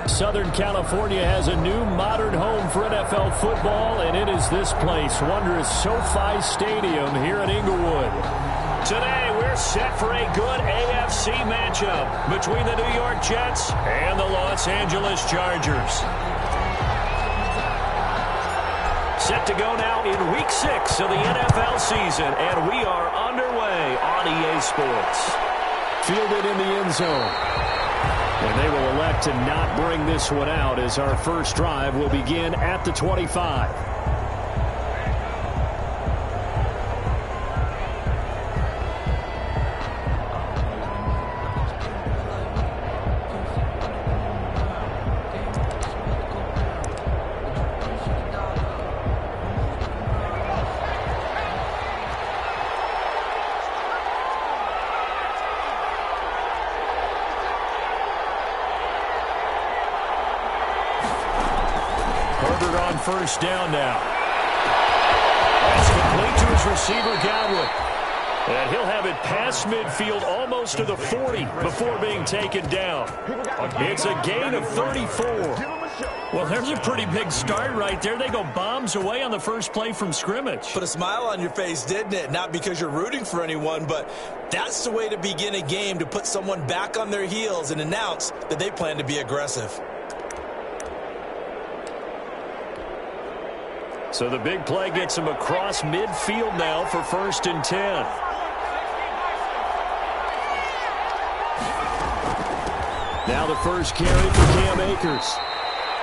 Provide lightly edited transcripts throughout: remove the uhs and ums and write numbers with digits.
Southern California has a new modern home for NFL football, and it is this place, wondrous SoFi Stadium here in Inglewood. Today, we're set for a good AFC matchup between the New York Jets and the Los Angeles Chargers. Set to go now in Week 6 of the NFL season, and we are underway on EA Sports. Fielded in the end zone. And they will elect to not bring this one out as our first drive will begin at the 25. First down now. That's complete to his receiver, Godwin. And he'll have it past midfield almost to the 40 before being taken down. It's a gain of 34. Well, there's a pretty big start right there. They go bombs away on the first play from scrimmage. Put a smile on your face, didn't it? Not because you're rooting for anyone, but that's the way to begin a game, to put someone back on their heels and announce that they plan to be aggressive. So the big play gets him across midfield now for 1st and 10. Now the first carry for Cam Akers.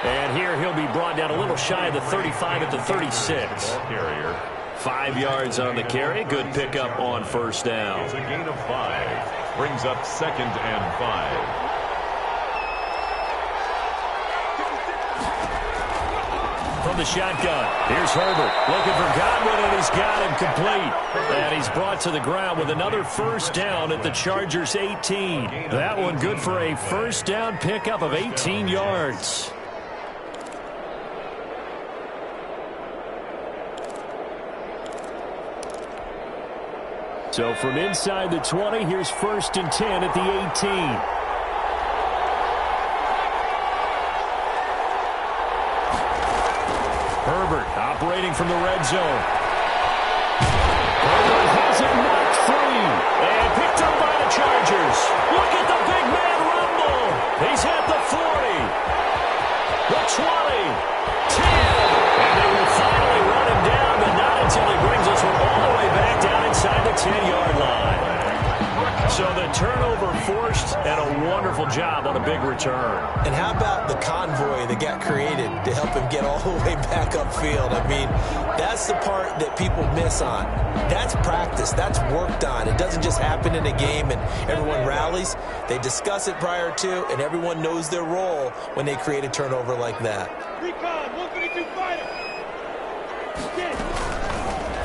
And here he'll be brought down a little shy of the 35 at the 36. 5 yards on the carry. Good pickup on first down. It's a gain of 5. Brings up 2nd and 5. From the shotgun, here's Herbert looking for Godwin, and he's got him complete. And he's brought to the ground with another first down at the Chargers' 18. That one good for a first down pickup of 18 yards. So from inside the 20, here's 1st and 10 at the 18. Herbert operating from the red zone. Herbert has it knocked free and picked up by the Chargers. Look at the big man rumble. He's at the 40, the 20, 10. And they will finally run him down, but not until he brings us all the way back down inside the 10-yard line. So the turnover forced, and a wonderful job on a big return. And how about the convoy that got created to help him get all the way back upfield? I mean, that's the part that people miss on. That's practice. That's worked on. It doesn't just happen in a game and everyone rallies. They discuss it prior to, and everyone knows their role when they create a turnover like that.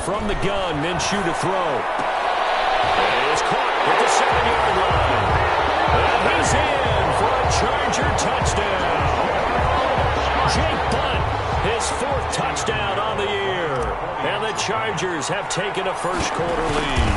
From the gun, Minshew to throw. It's caught at the 7-yard line. And he's in for a Charger touchdown. Jake Butt, his 4th touchdown on the year. And the Chargers have taken a first-quarter lead.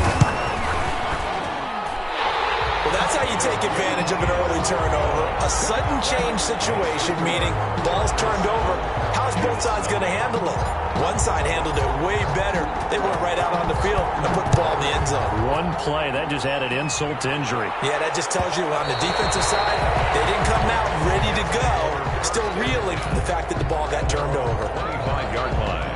Well, that's how you take advantage of an early turnover. A sudden change situation, meaning ball's turned over. How's both sides going to handle it? One side handled it way better. They went right out on the field and put the ball in the end zone. One play, that just added insult to injury. Yeah, that just tells you on the defensive side, they didn't come out ready to go. Still reeling from the fact that the ball got turned over. 25-yard line.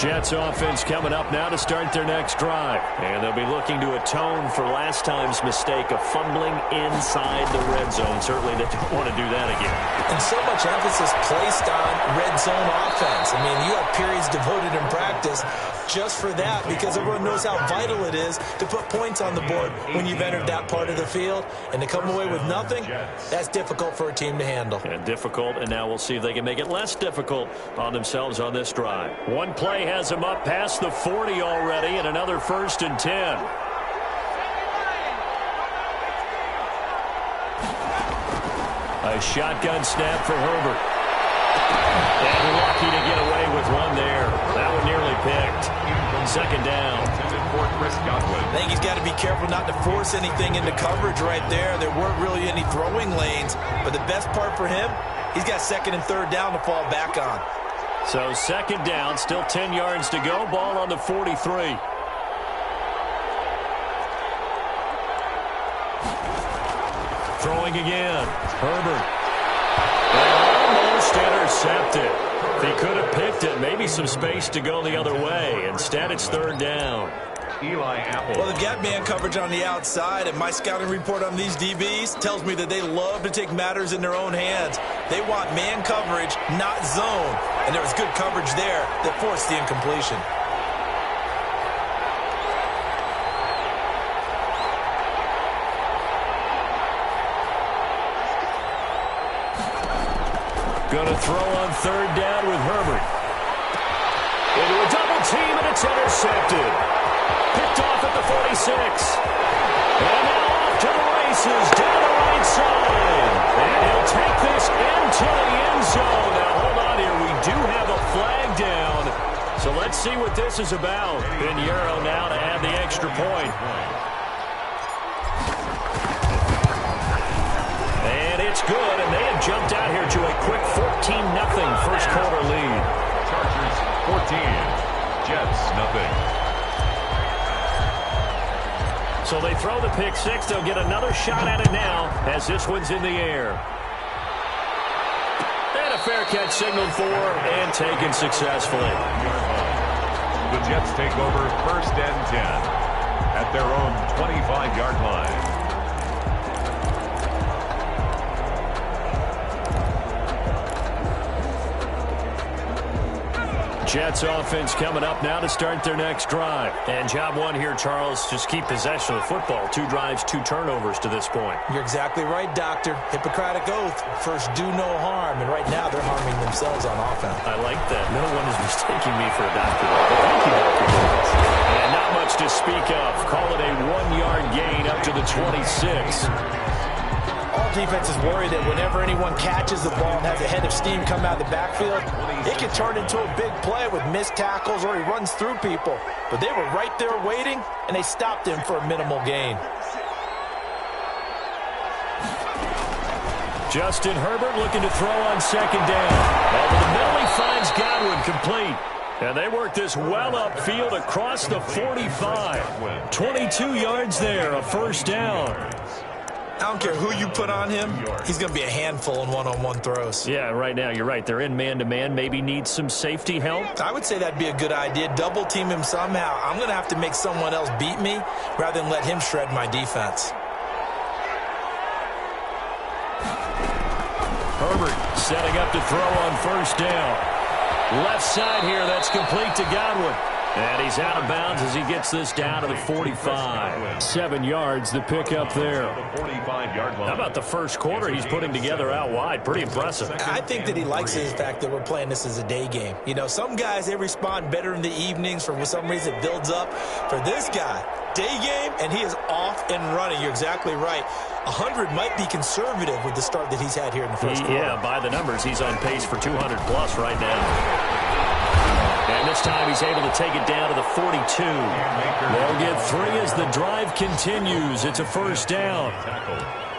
Jets offense coming up now to start their next drive. And they'll be looking to atone for last time's mistake of fumbling inside the red zone. Certainly they don't want to do that again. And so much emphasis placed on red zone offense. I mean, you have periods devoted in practice just for that because everyone knows how vital it is to put points on the board when you've entered that part of the field. And to come away with nothing, that's difficult for a team to handle. And difficult, and now we'll see if they can make it less difficult on themselves on this drive. One play has them up past the 40 already, and another 1st and 10. A shotgun snap for Herbert. And lucky to get away with one there. That one nearly picked. Second down. I think he's got to be careful not to force anything into coverage right there. There weren't really any throwing lanes, but the best part for him, he's got second and third down to fall back on. So second down, still 10 yards to go. Ball on the 43. Throwing again. Herbert. Almost intercepted. If he could have picked it, maybe some space to go the other way. Instead, it's third down. Eli Apple. Well, they've got man coverage on the outside, and my scouting report on these DBs tells me that they love to take matters in their own hands. They want man coverage, not zone. And there was good coverage there that forced the incompletion. Going to throw on third down with Herbert. Into a double team, and it's intercepted. Picked off at the 46. And now off to the races, down the right side. And he'll take this into the end zone. Now, hold on here. We do have a flag down. So let's see what this is about. Pinheiro now to add the extra point. And it's good, and they have jumped out here to a quick 14-0 first quarter lead. Chargers 14, Jets nothing. So they throw the pick six. They'll get another shot at it now as this one's in the air. And a fair catch signaled for and taken successfully. The Jets take over first and 10 at their own 25-yard line. Jets offense coming up now to start their next drive. And job one here, Charles, just keep possession of the football. 2 drives, 2 turnovers to this point. You're exactly right, Doctor. Hippocratic oath. First, do no harm. And right now, they're harming themselves on offense. I like that. No one is mistaking me for a doctor. Thank you, Dr. Lewis. And not much to speak of. Call it a 1-yard gain up to the 26. All defenses worry that whenever anyone catches the ball and has a head of steam come out of the backfield, it can turn into a big play with missed tackles or he runs through people. But they were right there waiting, and they stopped him for a minimal gain. Justin Herbert looking to throw on second down. Over the middle, he finds Godwin complete. And they work this well upfield across the 45. 22 yards there, a first down. I don't care who you put on him, he's going to be a handful in one-on-one throws. Yeah, right now, you're right. They're in man-to-man. Maybe need some safety help. I would say that'd be a good idea. Double team him somehow. I'm going to have to make someone else beat me rather than let him shred my defense. Herbert setting up to throw on first down. Left side here, that's complete to Godwin. And he's out of bounds as he gets this down to the 45. 7 yards, the pickup there. How about the first quarter he's putting together out wide? Pretty impressive. I think that he likes the fact that we're playing this as a day game. You know, some guys, they respond better in the evenings. For some reason, it builds up. For this guy, day game, and he is off and running. You're exactly right. 100 might be conservative with the start that he's had here in the first quarter. Yeah, by the numbers, he's on pace for 200-plus right now. And this time he's able to take it down to the 42. They'll get 3 as the drive continues. It's a first down.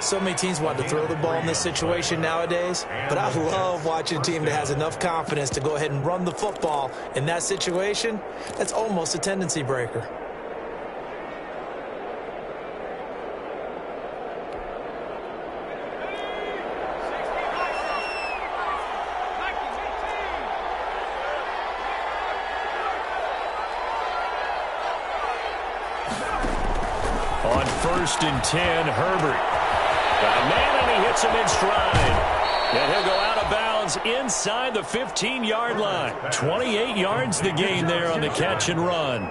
So many teams want to throw the ball in this situation nowadays, but I love watching a team that has enough confidence to go ahead and run the football in that situation. That's almost a tendency breaker. On first and 10, Herbert. Got a man, and he hits him in stride. And he'll go out of bounds inside the 15-yard line. 28 yards the gain there on the catch and run.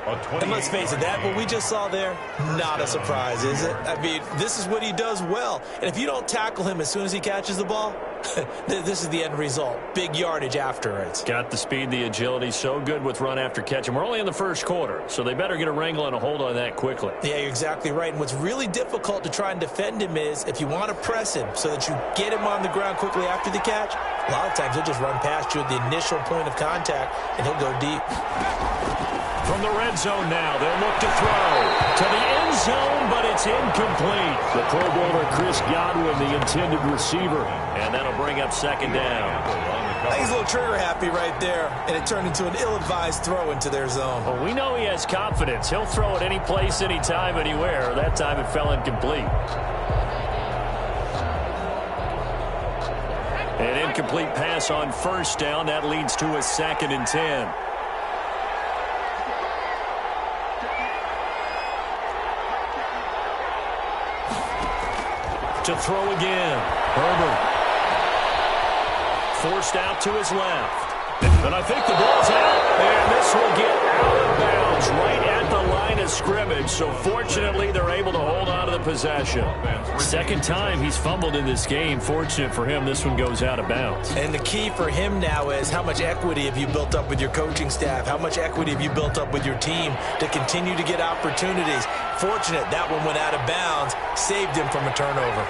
And let's face it, that what we just saw there, not a surprise, is it? I mean, this is what he does well. And if you don't tackle him as soon as he catches the ball, this is the end result. Big yardage afterwards. Got the speed, the agility, so good with run after catch. And we're only in the first quarter, so they better get a wrangle and a hold on that quickly. Yeah, you're exactly right. And what's really difficult to try and defend him is if you want to press him so that you get him on the ground quickly after the catch, a lot of times he'll just run past you at the initial point of contact, and he'll go deep. From the red zone now, they'll look to throw to the end zone, but it's incomplete. The Pro Bowler Chris Godwin, the intended receiver, and that'll bring up second down. I think he's a little trigger happy right there, and it turned into an ill-advised throw into their zone. Well, we know he has confidence. He'll throw it any place, anytime, anywhere. That time it fell incomplete. An incomplete pass on first down. That leads to a 2nd and 10. To throw again. Herbert. Forced out to his left. And I think the ball's out. And this will get out of bounds right at the line of scrimmage. So fortunately, they're able to hold on to the possession. Second time he's fumbled in this game. Fortunate for him, this one goes out of bounds. And the key for him now is how much equity have you built up with your coaching staff? How much equity have you built up with your team to continue to get opportunities? Fortunate that one went out of bounds, saved him from a turnover.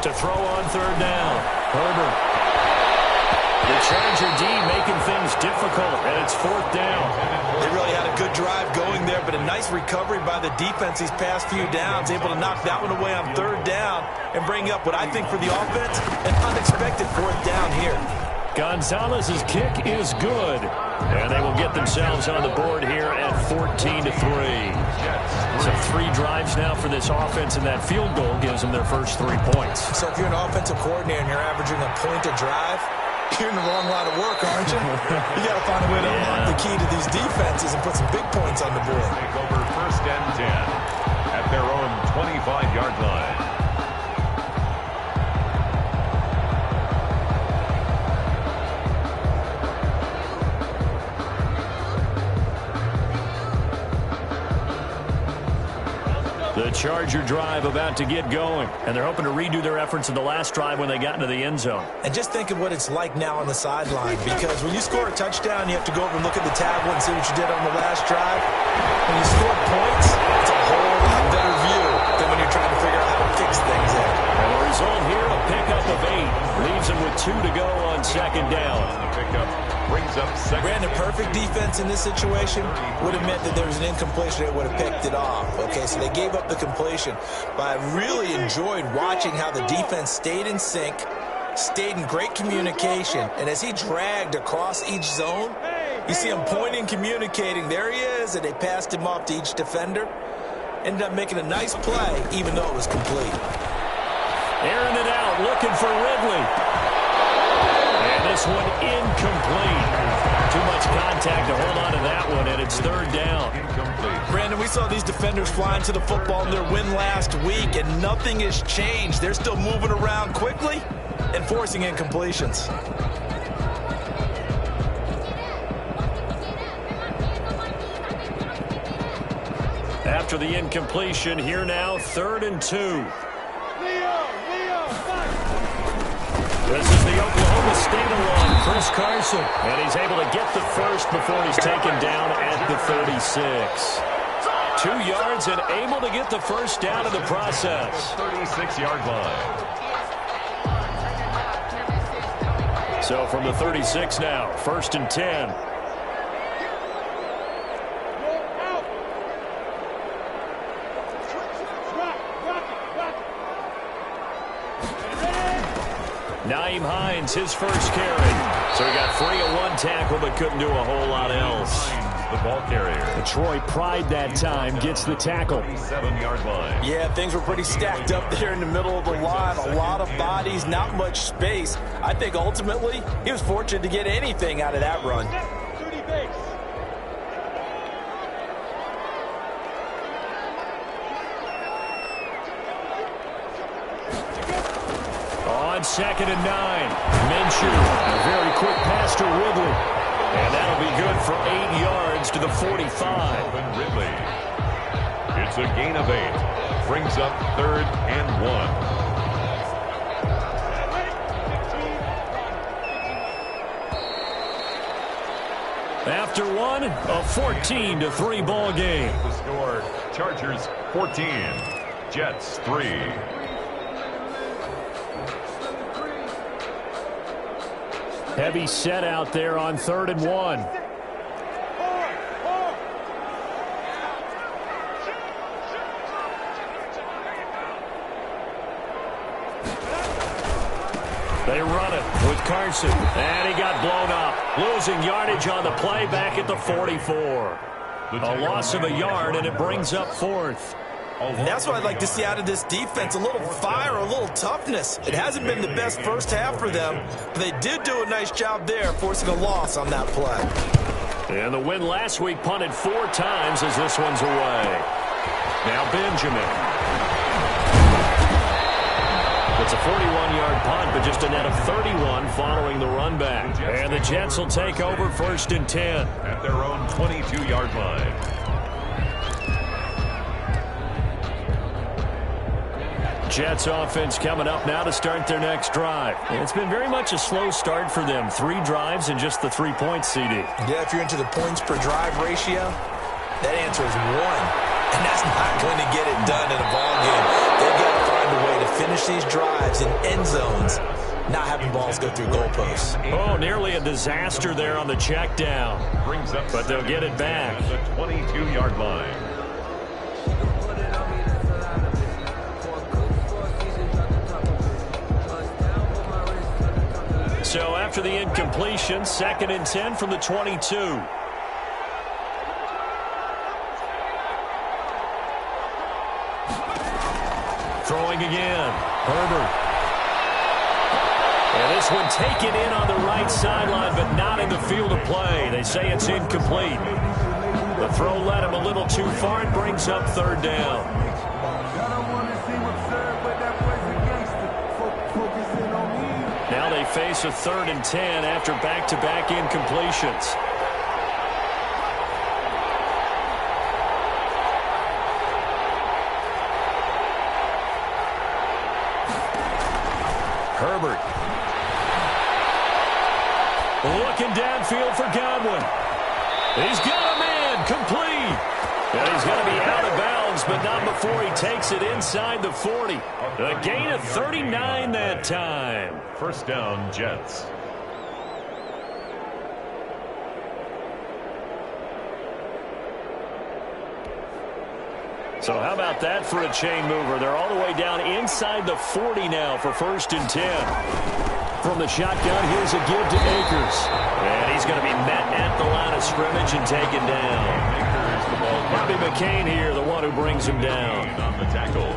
To throw on third down. Herbert. The Charger D making things difficult, and it's 4th down. They really had a good drive going there, but a nice recovery by the defense these past few downs, able to knock that one away on third down and bring up what I think for the offense, an unexpected 4th down here. Gonzalez's kick is good, and they will get themselves on the board here at 14-3. So 3 drives now for this offense, and that field goal gives them their first 3 points. So if you're an offensive coordinator and you're averaging a point a drive, you're in the wrong line of work, aren't you? You got to find a way to unlock the key to these defenses and put some big points on the board. Take over 1st and 10 at their own 25-yard line. The Charger drive about to get going, and they're hoping to redo their efforts in the last drive when they got into the end zone. And just think of what it's like now on the sideline, because when you score a touchdown, you have to go over and look at the tablet and see what you did on the last drive. When you score points, it's a whole lot better view than when you're trying to figure out how to fix things in. And the result here, a pickup of 8. Leaves them with 2 to go on second down. The pickup brings up second. Brandon, perfect defense in this situation would have meant that there was an incompletion that would have picked it off. Okay, so they gave up the completion. But I really enjoyed watching how the defense stayed in sync, stayed in great communication, and as he dragged across each zone, you see him pointing, communicating. There he is, and they passed him off to each defender. Ended up making a nice play, even though it was complete. Airing it out, looking for Ridley. And this one incomplete. Too much contact to hold on to that one, and it's 3rd down. Incomplete. Brandon, we saw these defenders flying to the football in their win last week, and nothing has changed. They're still moving around quickly and forcing incompletions. After the incompletion, here now, 3rd and 2. This is the Oklahoma State along, Chris Carson. And he's able to get the first before he's taken down at the 36. 2 yards and able to get the first down in the process. 36-yard line. So from the 36 now, 1st and 10. Naeem Hines, his first carry. So he got free of 1 tackle, but couldn't do a whole lot else. The ball carrier. Troy Pride that time gets the tackle. 7-yard line. Yeah, things were pretty stacked up there in the middle of the line. A lot of bodies, not much space. I think ultimately he was fortunate to get anything out of that run. 2nd and 9. Minshew, a very quick pass to Ridley. And that'll be good for 8 yards to the 45. Ridley. It's a gain of 8. Brings up 3rd and 1. After one, a 14-3 ball game. The score, Chargers 14, Jets 3. Heavy set out there on 3rd and 1. They run it with Carson, and he got blown up. Losing yardage on the play back at the 44. A loss of a yard, and it brings up 4th. And that's what I'd like to see out of this defense, a little fire, a little toughness. It hasn't been the best first half for them, but they did do a nice job there, forcing a loss on that play. And the win last week punted 4 times as this one's away. Now Benjamin. It's a 41-yard punt, but just a net of 31 following the run back. And the Jets will take over 1st and 10. At their own 22-yard line. Jets offense coming up now to start their next drive. It's been very much a slow start for them. 3 drives and just the 3 points, CD. Yeah, if you're into the points per drive ratio, that answer is 1. And that's not going to get it done in a ball game. They've got to find a way to finish these drives in end zones, not having balls go through goalposts. Oh, nearly a disaster there on the check down. But they'll get it back. The 22-yard line. So after the incompletion, 2nd and 10 from the 22. Throwing again. Herbert. And this one taken in on the right sideline, but not in the field of play. They say it's incomplete. The throw led him a little too far and brings up 3rd down. Now they face a 3rd and 10 after back-to-back incompletions. Herbert. Looking downfield for Godwin. He's got a man complete. And he's going to be out of bounds, but not before he takes it inside the 40. A gain of 39 that time. 1st down, Jets. So how about that for a chain mover? They're all the way down inside the 40 now for 1st and 10. From the shotgun, here's a give to Akers. And he's going to be met at the line of scrimmage and taken down. Bobby McCain here, the one who brings him down.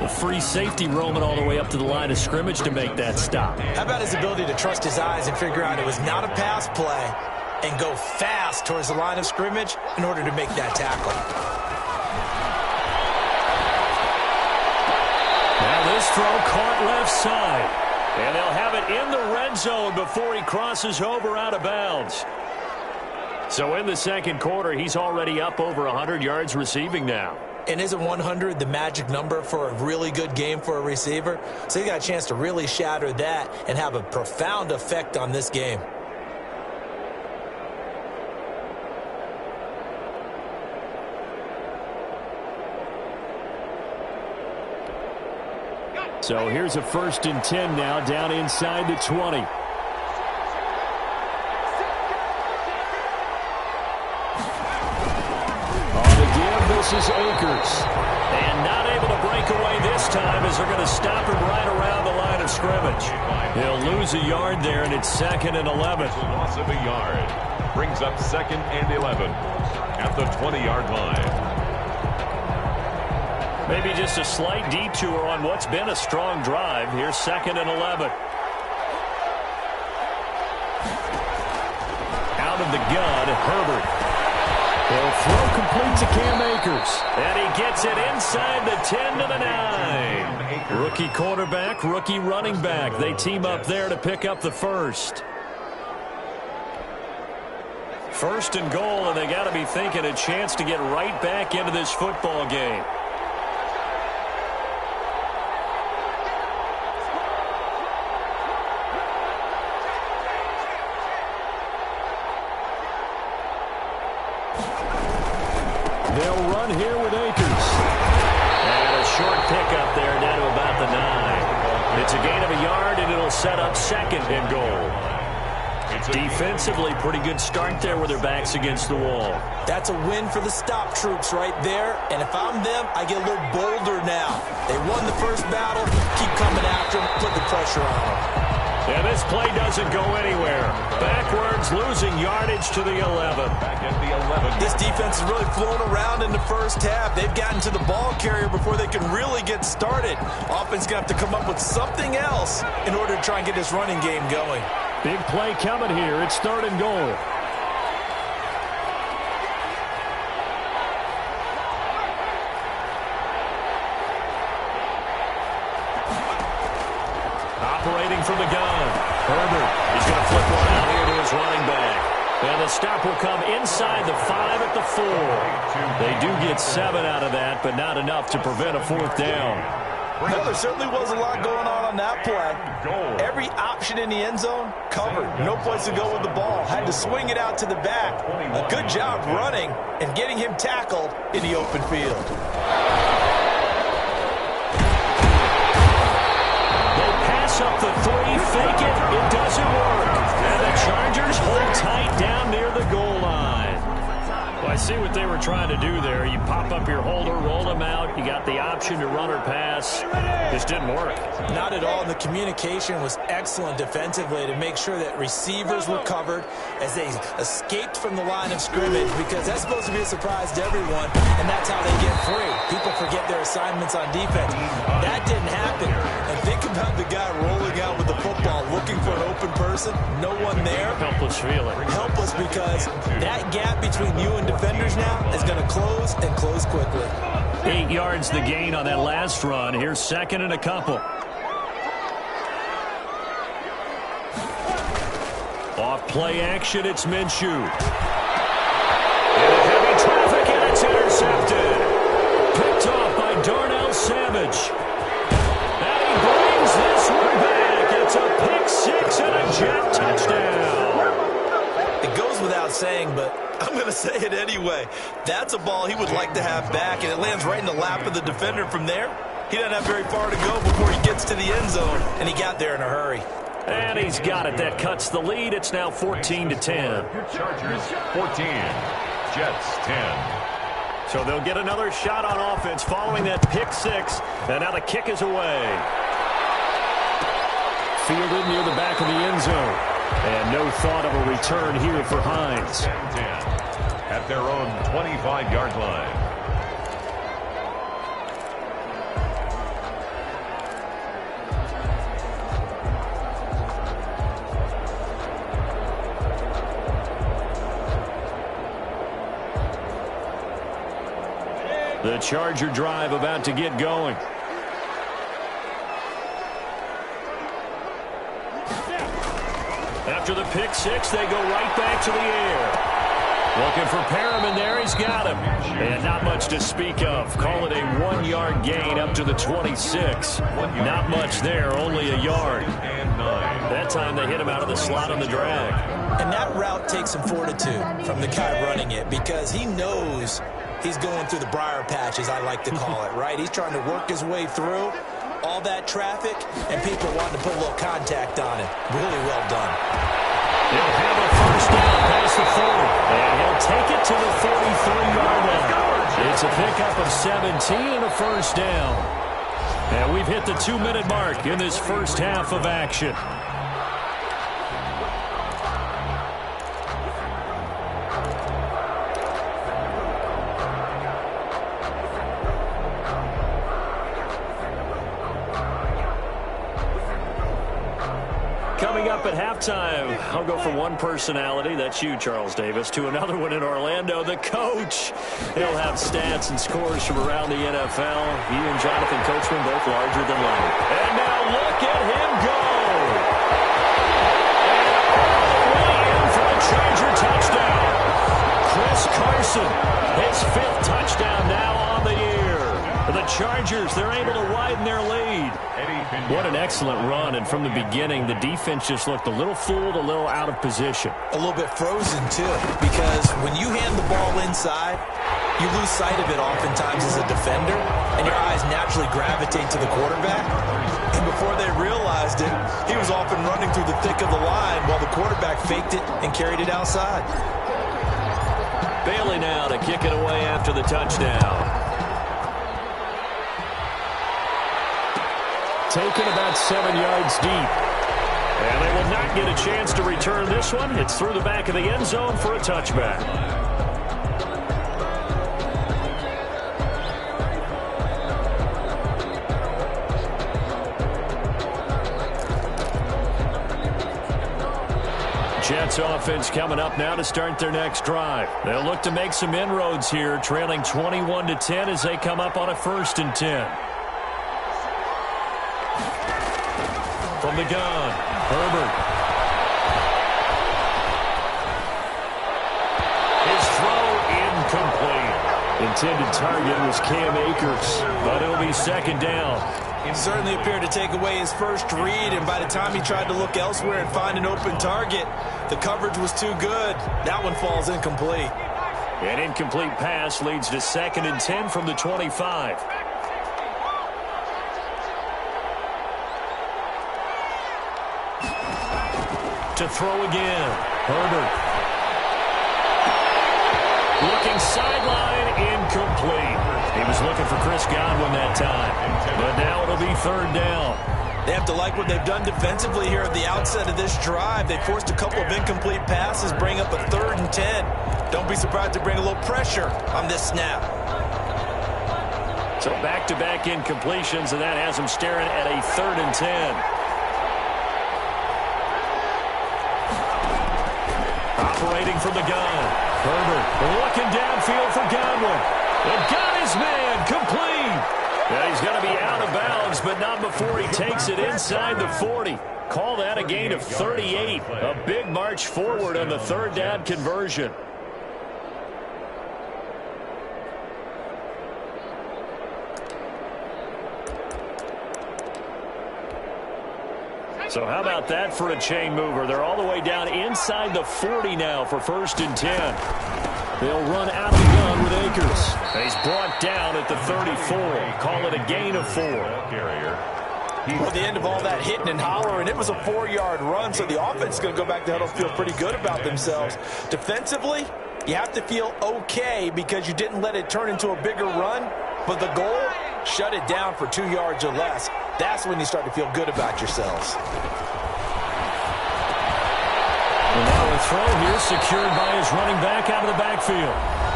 The free safety roaming all the way up to the line of scrimmage to make that stop. How about his ability to trust his eyes and figure out it was not a pass play and go fast towards the line of scrimmage in order to make that tackle? Now this throw caught left side. And they'll have it in the red zone before he crosses over out of bounds. So in the 2nd quarter, he's already up over 100 yards receiving now. And isn't 100 the magic number for a really good game for a receiver? So he got a chance to really shatter that and have a profound effect on this game. So here's a 1st and 10 now down inside the 20. On the give, this is Akers. And not able to break away this time as they're going to stop him right around the line of scrimmage. He'll lose a yard there, and it's 2nd and 11. Loss of a yard. Brings up 2nd and 11 at the 20-yard line. Maybe just a slight detour on what's been a strong drive. Here's 2nd and 11. Out of the gun, Herbert. He'll throw complete to Cam Akers. And he gets it inside the 10 to the 9. Rookie quarterback, rookie running back. They team up there to pick up the first. First and goal, and they got to be thinking a chance to get right back into this football game. They'll run here with Akers. And a short pickup there down to about the 9. It's a gain of a yard, and it'll set up second and goal. Defensively, pretty good start there with their backs against the wall. That's a win for the stop troops right there. And if I'm them, I get a little bolder now. They won the first battle. Keep coming after them. Put the pressure on them. And this play doesn't go anywhere. Backwards, losing yardage to the 11. Back at the 11. This defense has really flown around in the first half. They've gotten to the ball carrier before they can really get started. Offense going to have to come up with something else in order to try and get this running game going. Big play coming here. It's third and goal. Operating from the gun. Herbert. He's going to flip one out here to his running back. And the stop will come inside the 5 at the 4. They do get 7 out of that, but not enough to prevent a fourth down. Well, there certainly was a lot going on that play. Every option in the end zone covered. No place to go with the ball. Had to swing it out to the back. A good job running and getting him tackled in the open field. They pass up the 3, fake it. It doesn't work. And the Chargers hold tight down near the goal line. Well, I see what they were trying to do there. You pop up your holder, roll them out. You got the option to run or pass. This didn't work. Not at all. And the communication was excellent defensively to make sure that receivers were covered as they escaped from the line of scrimmage, because that's supposed to be a surprise to everyone, and that's how they get free. People forget their assignments on defense. That didn't happen. And think about the guy rolling out with the football, looking for an open person, no one there. Helpless feeling. Helpless, because that gap between you and defenders now is going to close, and close quickly. 8 yards the gain on that last run. Here's second and a couple. Off play action, it's Minshew. Into heavy traffic, and it's intercepted. Picked off by Darnell Savage. And he brings this one back. It's a pick 6 and a jet touchdown. It goes without saying, but I'm going to say it anyway. That's a ball he would like to have back, and it lands right in the lap of the defender from there. He doesn't have very far to go before he gets to the end zone, and he got there in a hurry. And he's got it. That cuts the lead. It's now 14-10. Chargers 14, Jets 10. So they'll get another shot on offense following that pick 6, and now the kick is away. Fielded near the back of the end zone. And no thought of a return here for Hines. 10 at their own 25-yard line. The Charger drive about to get going. After the pick 6, they go right back to the air. Looking for Perriman there. He's got him. And not much to speak of. Call it a 1-yard gain up to the 26. Not much there, only a yard. That time they hit him out of the slot on the drag. And that route takes some fortitude from the guy running it, because he knows he's going through the briar patch, as I like to call it, right? He's trying to work his way through all that traffic, and people wanting to put a little contact on it. Really well done. He'll have a first down past the 40, and he'll take it to the 43-yard line. It's a pickup of 17 and a first down. And we've hit the 2-minute mark in this first half of action. Coming up at halftime. I'll go from one personality, that's you, Charles Davis, to another one in Orlando, the coach. He'll have stats and scores from around the NFL. He and Jonathan Coachman both larger than life. And now look at him go. And all the way in for a Charger touchdown. Chris Carson, his 5th touchdown now on the year. The Chargers, they're able to widen their lead. What an excellent run, and from the beginning, the defense just looked a little fooled, a little out of position. A little bit frozen, too, because when you hand the ball inside, you lose sight of it oftentimes as a defender, and your eyes naturally gravitate to the quarterback. And before they realized it, he was off and running through the thick of the line while the quarterback faked it and carried it outside. Bailey now to kick it away after the touchdown. Taken about 7 yards deep. And they will not get a chance to return this one. It's through the back of the end zone for a touchback. Jets offense coming up now to start their next drive. They'll look to make some inroads here, trailing 21-10 as they come up on a 1st and 10. From the gun, Herbert. His throw incomplete. Intended target was Cam Akers, but it'll be 2nd down. He certainly appeared to take away his first read, and by the time he tried to look elsewhere and find an open target, the coverage was too good. That one falls incomplete. An incomplete pass leads to 2nd and 10 from the 25. To throw again, Herbert. Looking sideline, incomplete. He was looking for Chris Godwin that time, but now it'll be 3rd down. They have to like what they've done defensively here at the outset of this drive. They forced a couple of incomplete passes, bring up a 3rd and 10. Don't be surprised to bring a little pressure on this snap. So back-to-back incompletions, and that has them staring at a 3rd and 10. Operating from the gun. Herbert looking downfield for Godwin. And got his man complete. Yeah, he's going to be out of bounds, but not before he takes it inside the 40. Call that a gain of 38. A big march forward on the 3rd down conversion. So how about that for a chain mover? They're all the way down inside the 40 now for 1st and 10. They'll run out of the gun with Akers. He's brought down at the 34. Call it a gain of 4. Well, the end of all that hitting and hollering, it was a 4-yard run, so the offense is going to go back to huddle, feel pretty good about themselves. Defensively, you have to feel okay because you didn't let it turn into a bigger run, but the goal, shut it down for 2 yards or less. That's when you start to feel good about yourselves. And now a throw here secured by his running back out of the backfield.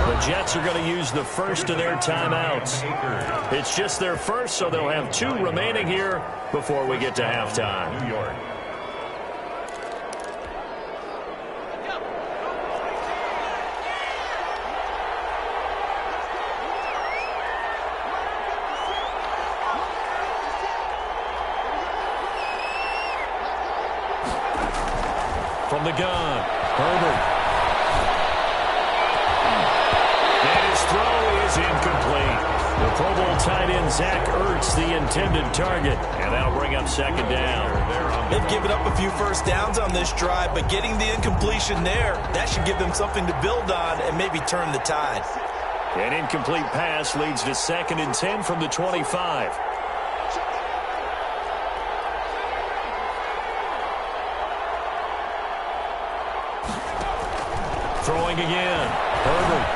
The Jets are going to use the first of their timeouts. It's just their first, so they'll have 2 remaining here before we get to halftime. New York. From the gun, Herbert. And his throw is incomplete. The Pro Bowl tight end Zach Ertz, the intended target. And that'll bring up 2nd down. They've given up a few first downs on this drive, but getting the incompletion there, that should give them something to build on and maybe turn the tide. An incomplete pass leads to 2nd and 10 from the 25. Throwing again. Herbert.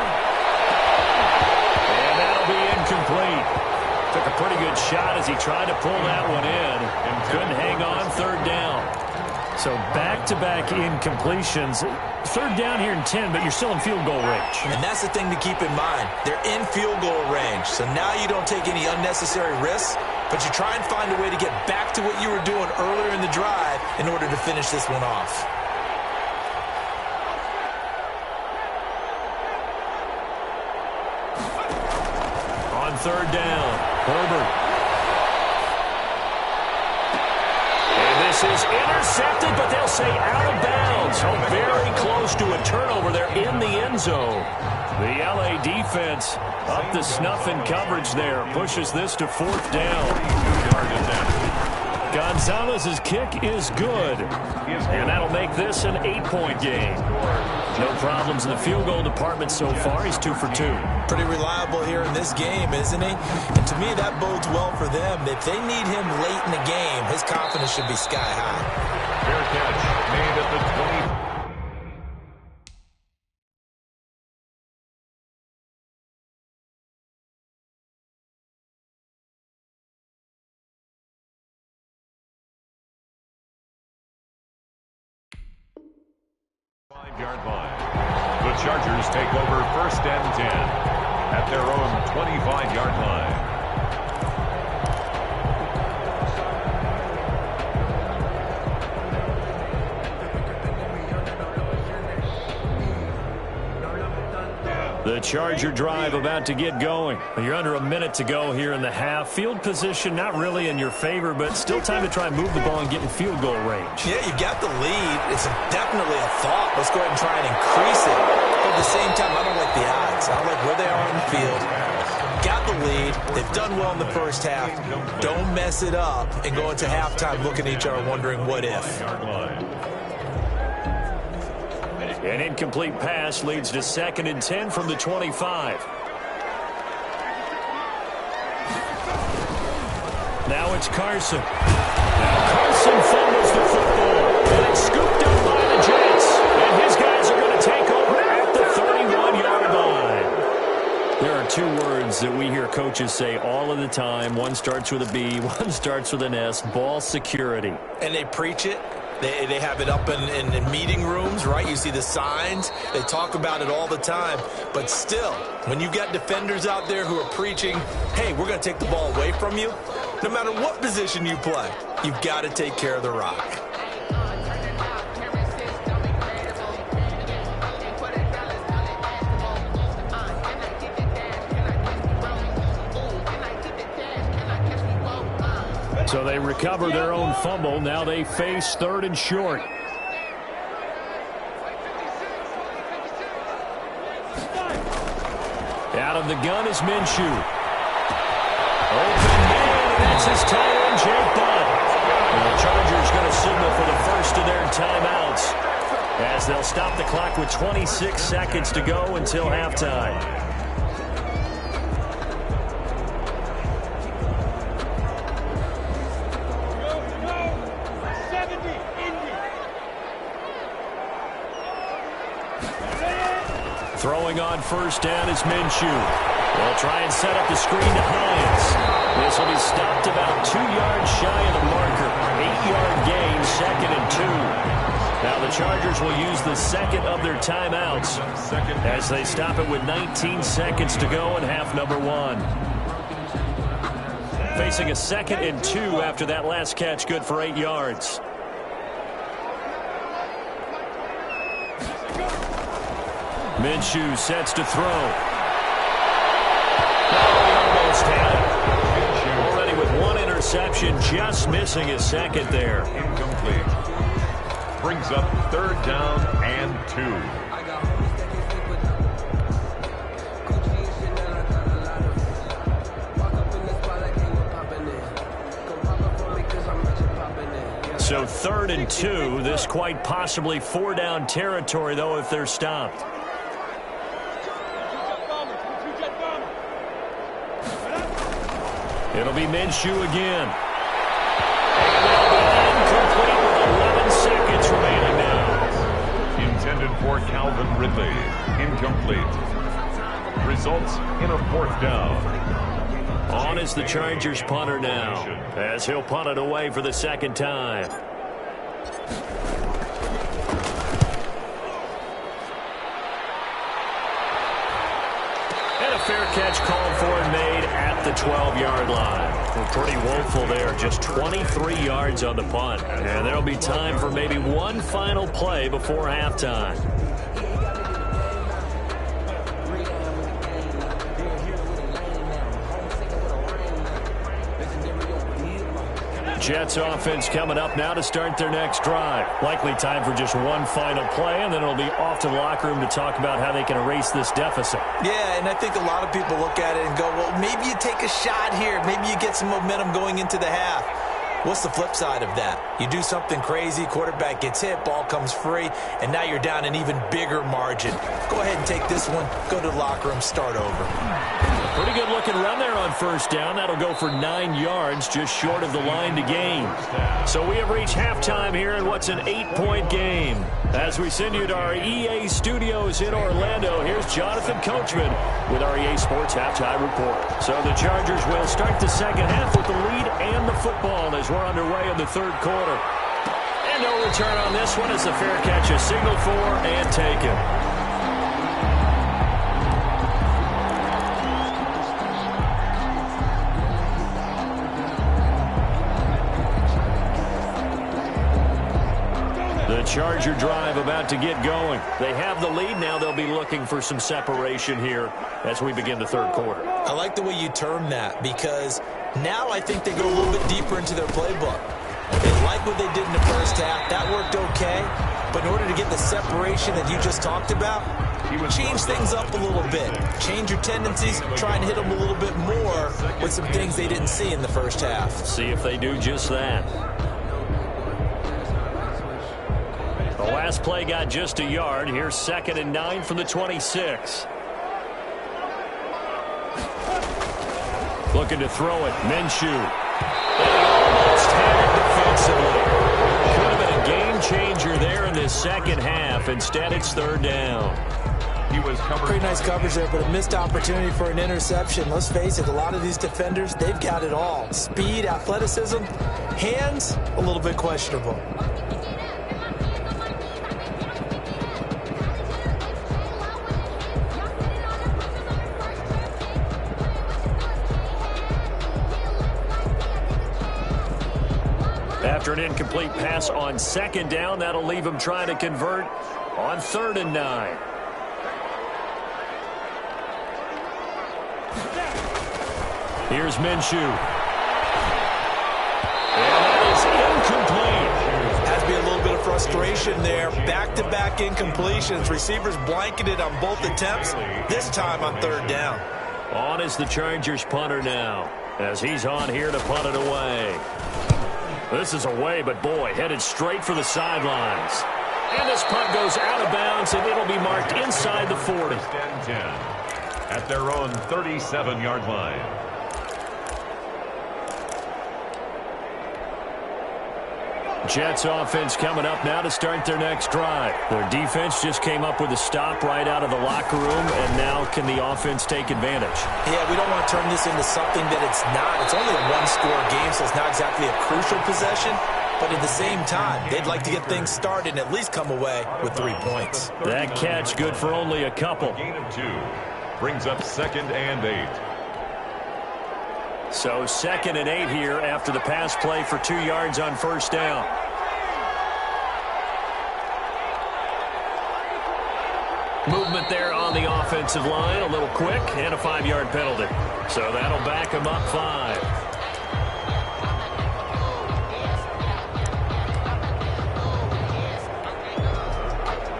And that'll be incomplete. Took a pretty good shot as he tried to pull that one in. Couldn't hang on 3rd down. So back-to-back incompletions. 3rd down here in 10, but you're still in field goal range. And that's the thing to keep in mind. They're in field goal range. So now you don't take any unnecessary risks, but you try and find a way to get back to what you were doing earlier in the drive in order to finish this one off. On third down, Herbert. And this is intercepted, but they'll say out of bounds. So very close to a turnover there in the end zone. The LA defense up to snuff in coverage there. Pushes this to fourth down. Gonzalez's kick is good. And that'll make this an 8-point game. No problems in the field goal department so far. He's 2 for 2. Pretty reliable here in this game, isn't he? And to me, that bodes well for them. If they need him late in the game, his confidence should be sky high. Fair catch made at the 20. Yard line. The Chargers take over first and 10 at their own 25-yard line. The Charger drive about to get going. You're under a minute to go here in the half. Field position not really in your favor, but still time to try and move the ball and get in field goal range. Yeah, you've got the lead. It's definitely a thought. Let's go ahead and try and increase it. But at the same time, I don't like the odds. I don't like where they are on the field. Got the lead. They've done well in the first half. Don't mess it up and go into halftime looking at each other wondering what if. An incomplete pass leads to 2nd and 10 from the 25. Now it's Carson. Now Carson fumbles the football. And it's scooped up by the Jets. And his guys are going to take over at the 31-yard line. There are 2 words that we hear coaches say all of the time. One starts with a B, one starts with an S. Ball security. And they preach it. They have it up in meeting rooms, right? You see the signs. They talk about it all the time. But still, when you've got defenders out there who are preaching, hey, we're going to take the ball away from you, no matter what position you play, you've got to take care of the rock. So they recover their own fumble. Now they face 3rd and short. Out of the gun is Minshew. Open man, and that's his tight end, Jake Butt. And the Chargers going to signal for the first of their timeouts as they'll stop the clock with 26 seconds to go until halftime. Throwing on first down is Minshew. They'll try and set up the screen to Hines. This will be stopped about 2 yards shy of the marker. 8-yard gain, 2nd and 2. Now the Chargers will use the second of their timeouts as they stop it with 19 seconds to go in half number 1. Facing a 2nd and 2 after that last catch, good for 8 yards. Minshew sets to throw. Almost had it. Already with 1 interception, just missing his 2nd there. Incomplete. Brings up 3rd down and 2. So 3rd and 2. This quite possibly 4-down territory, though, if they're stopped. It'll be Minshew again. And incomplete with 11 seconds remaining now. Intended for Calvin Ridley. Incomplete. Results in a 4th down. On is the Chargers punter now, as he'll punt it away for the 2nd time. And a fair catch called for and made at the 12-yard line. Well, pretty woeful there. Just 23 yards on the punt. And there'll be time for maybe one final play before halftime. Jets offense coming up now to start their next drive. Likely time for just one final play, and then it'll be off to the locker room to talk about how they can erase this deficit. Yeah, and I think a lot of people look at it and go, well, maybe you take a shot here. Maybe you get some momentum going into the half. What's the flip side of that? You do something crazy, quarterback gets hit, ball comes free, and now you're down an even bigger margin. Go ahead and take this one, go to the locker room, start over. Pretty good looking run there on first down. That'll go for 9 yards, just short of the line to gain. So we have reached halftime here in what's an 8-point game. As we send you to our EA studios in Orlando, here's Jonathan Coachman with our EA Sports Halftime Report. So the Chargers will start the second half with the lead and the football as we're underway in the third quarter. And no return on this one as the fair catch is signaled for and taken. The Charger drive about to get going. They have the lead. Now they'll be looking for some separation here as we begin the third quarter. I like the way you term that because now I think they go a little bit deeper into their playbook. They like what they did in the first half. That worked okay. But in order to get the separation that you just talked about, change things up a little bit. Change your tendencies. Try and hit them a little bit more with some things they didn't see in the first half. See if they do just that. The last play got just a yard. Here's 2nd and 9 from the 26. Looking to throw it. Minshew. And he almost had it defensively. Could have been a game changer there in this second half. Instead, it's third down. He was covered. Pretty nice coverage there, but a missed opportunity for an interception. Let's face it, a lot of these defenders, they've got it all. Speed, athleticism, hands, a little bit questionable. After an incomplete pass on 2nd down, that'll leave him trying to convert on 3rd and 9. Here's Minshew. And that is incomplete. Has to be a little bit of frustration there. Back-to-back incompletions. Receivers blanketed on both attempts, this time on 3rd down. On is the Chargers punter now, as he's on here to punt it away. This is away, but boy, headed straight for the sidelines. And this punt goes out of bounds, and it'll be marked inside the 40. 10 at their own 37-yard line. Jets offense coming up now to start their next drive. Their defense just came up with a stop right out of the locker room, and now can the offense take advantage? Yeah, we don't want to turn this into something that it's not. It's only a one-score game, so it's not exactly a crucial possession. But at the same time, they'd like to get things started and at least come away with 3 points. That catch good for only a couple. Gain of 2 brings up 2nd and 8. So 2nd and 8 here after the pass play for 2 yards on first down. Movement there on the offensive line, a little quick, and a 5-yard penalty. So that'll back him up 5.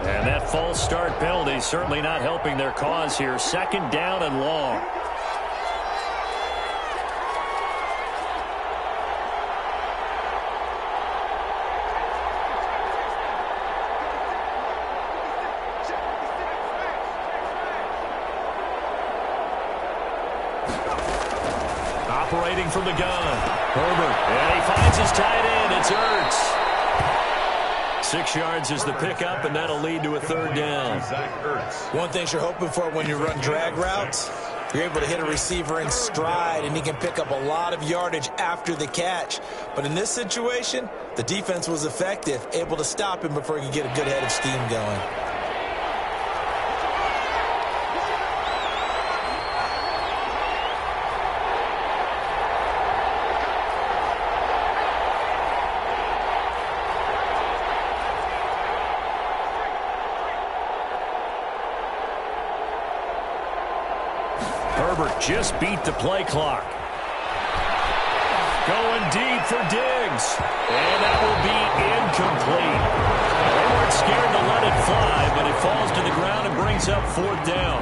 And that false start penalty certainly not helping their cause here. 2nd down and long. Operating from the gun. Herbert. And he finds his tight end. It's Ertz. 6 yards is the pickup, and that'll lead to a 3rd down. One thing you're hoping for when you run drag routes, you're able to hit a receiver in stride, and he can pick up a lot of yardage after the catch. But in this situation, the defense was effective, able to stop him before he could get a good head of steam going. Herbert just beat the play clock. Going deep for Diggs. And that will be incomplete. They weren't scared to let it fly, but it falls to the ground and brings up 4th down.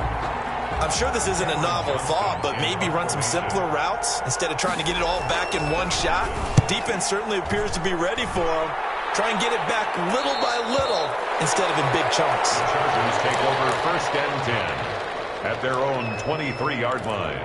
I'm sure this isn't a novel thought, but maybe run some simpler routes instead of trying to get it all back in one shot. Defense certainly appears to be ready for him. Try and get it back little by little instead of in big chunks. The Chargers take over 1st and 10 at their own 23-yard line.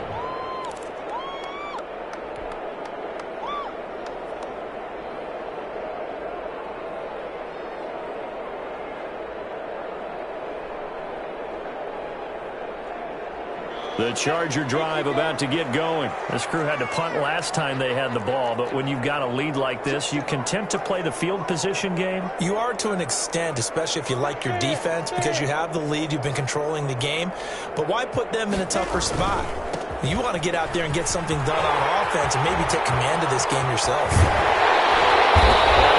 The Charger drive about to get going. This crew had to punt last time they had the ball, but when you've got a lead like this, you content to play the field position game? You are to an extent, especially if you like your defense, because you have the lead, you've been controlling the game. But why put them in a tougher spot? You want to get out there and get something done on offense and maybe take command of this game yourself.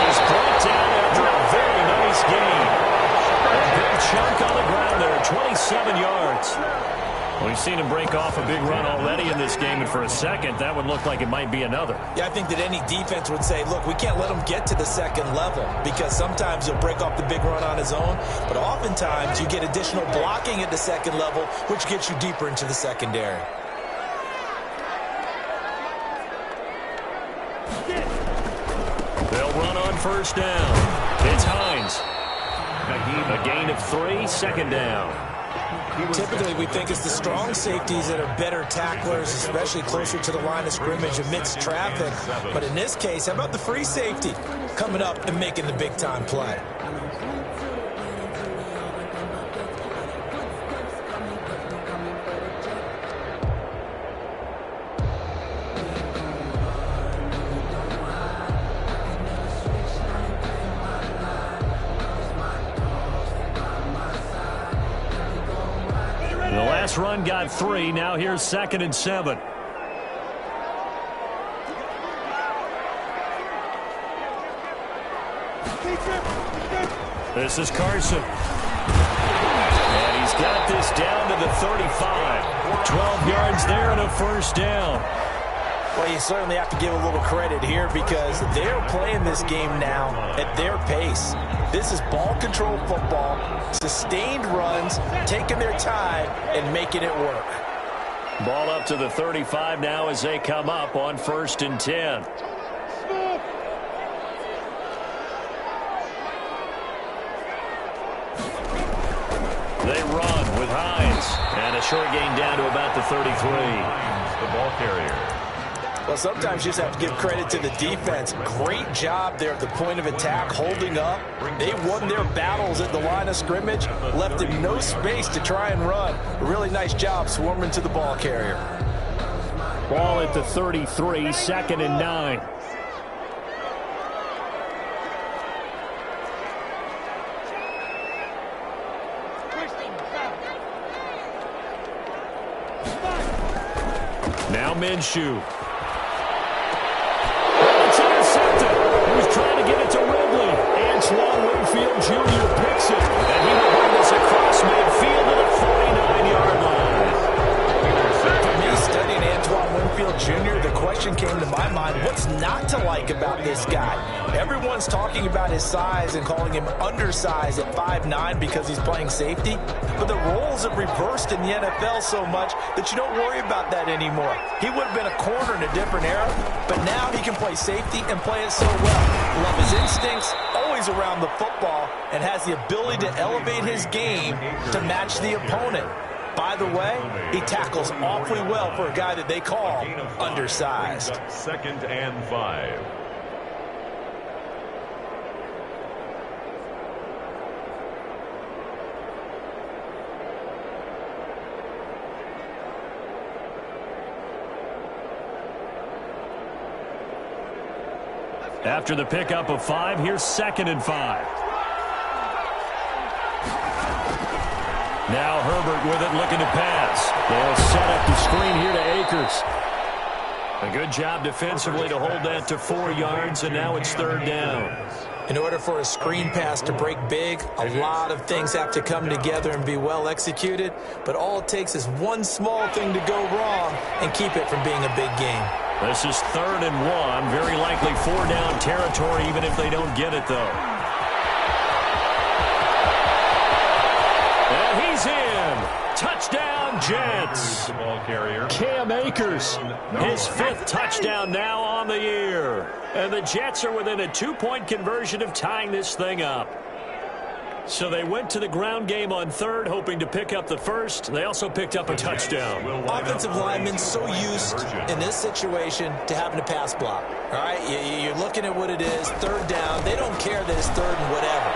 He's brought down after a very nice game. A big chunk on the ground there, 27 yards. We've seen him break off a big run already in this game, and for a second, that would look like it might be another. Yeah, I think that any defense would say, look, we can't let him get to the second level because sometimes he'll break off the big run on his own, but oftentimes you get additional blocking at the second level, which gets you deeper into the secondary. They'll run on 1st down. It's Hines. A gain of 3, 2nd down. Typically, we think it's the strong safeties that are better tacklers, especially closer to the line of scrimmage amidst traffic. But in this case, how about the free safety coming up and making the big-time play? Run got 3. Now here's 2nd and 7. This is Carson. And he's got this down to the 35. 12 yards there and a 1st down. Well, you certainly have to give a little credit here because they're playing this game now at their pace. This is ball control football, sustained runs, taking their time and making it work. Ball up to the 35 now as they come up on 1st and 10. They run with Hines. And a short gain down to about the 33. The ball carrier. Well, sometimes you just have to give credit to the defense. Great job there at the point of attack, holding up. They won their battles at the line of scrimmage, left him no space to try and run. A really nice job swarming to the ball carrier. Ball at the 33, 2nd and 9. Now Minshew. Trying to get it to Ridley. Antoine Winfield Jr. picks it. And he will bring this across midfield to the 49-yard line. For me, studying Antoine Winfield Jr., the question came to my mind, what's not to like about this guy? Everyone's talking about his size and calling him undersized at 5'9" because he's playing safety. But the roles have reversed in the NFL so much that you don't worry about that anymore. He would have been a corner in a different era, but now he can play safety and play it so well. Love his instincts, always around the football, and has the ability to elevate his game to match the opponent. By the way, he tackles awfully well for a guy that they call undersized. 2nd and 5. After the pickup of 5, here's 2nd and 5. Now Herbert with it, looking to pass. They'll set up the screen here to Akers. A good job defensively to hold that to 4 yards, and now it's 3rd down. In order for a screen pass to break big, a lot of things have to come together and be well executed, but all it takes is one small thing to go wrong and keep it from being a big game. This is 3rd and 1, very likely 4-down territory even if they don't get it, though. And he's in. Touchdown, Jets. Ball carrier. Cam Akers, his 5th touchdown now on the year. And the Jets are within a 2-point conversion of tying this thing up. So they went to the ground game on 3rd, hoping to pick up the 1st. They also picked up a touchdown. Offensive linemen so used in this situation to having to pass block. All right, you're looking at what it is, 3rd down. They don't care that it's 3rd and whatever.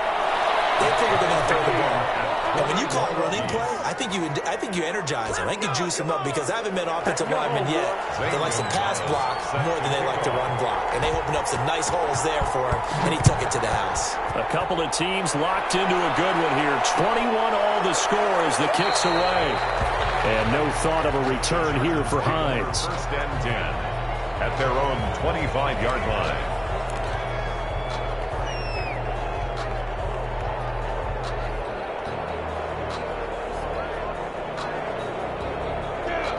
They figure they're going to throw the ball. And when you call a running play, I think you energize them. I think you juice them up because I haven't met offensive linemen yet that likes to pass block more than they like to run block. And they opened up some nice holes there for him, and he took it to the house. A couple of teams locked into a good one here. 21 all the score as the kick's away. And no thought of a return here for Hines. 1st and 10 at their own 25-yard line.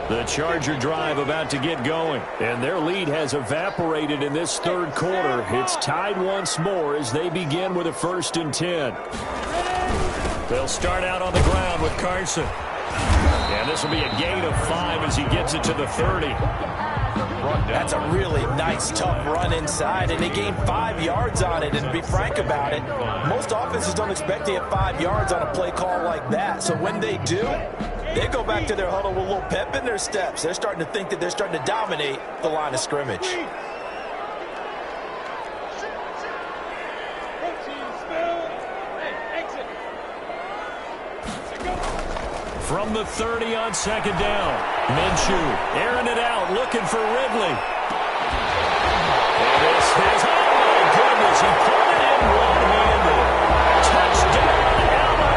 The Charger drive about to get going, and their lead has evaporated in this 3rd quarter. It's tied once more as they begin with a 1st and 10. They'll start out on the ground with Carson. And this will be a gain of 5 as he gets it to the 30. That's a really nice, tough run inside, and they gained 5 yards on it. And to be frank about it, most offenses don't expect to get 5 yards on a play call like that. So when they do, they go back to their huddle with a little pep in their steps. They're starting to think that they're starting to dominate the line of scrimmage. From the 30 on 2nd down, Minshew airing it out, looking for Ridley. And this is, oh my goodness, he put it in one-handed. Touchdown, LA!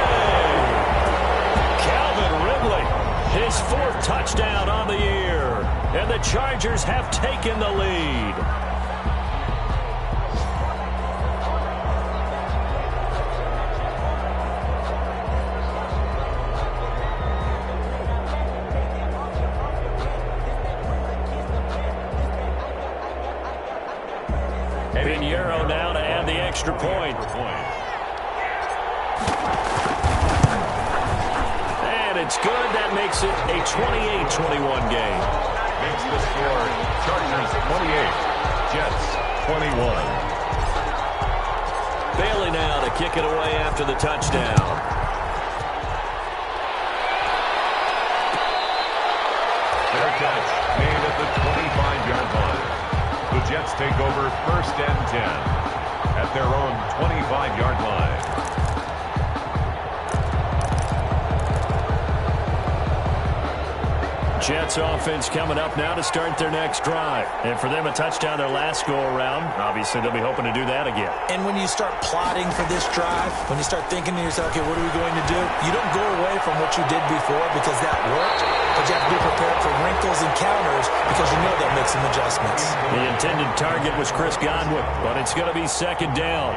Calvin Ridley, his 4th touchdown on the year. And the Chargers have taken the lead. Pinheiro now to add the extra point. And it's good. That makes it a 28-21 game. Makes the score Chargers 28, Jets 21. Bailey now to kick it away after the touchdown. Their catch made at the 25-yard line. The Jets take over 1st and 10 at their own 25-yard line. Jets offense coming up now to start their next drive. And for them, a touchdown their last go-around. Obviously, they'll be hoping to do that again. And when you start plotting for this drive, when you start thinking to yourself, okay, what are we going to do? You don't go away from what you did before because that worked, but you have to be prepared for wrinkles and counters because you know they'll make some adjustments. The intended target was Chris Godwin, but it's going to be 2nd down.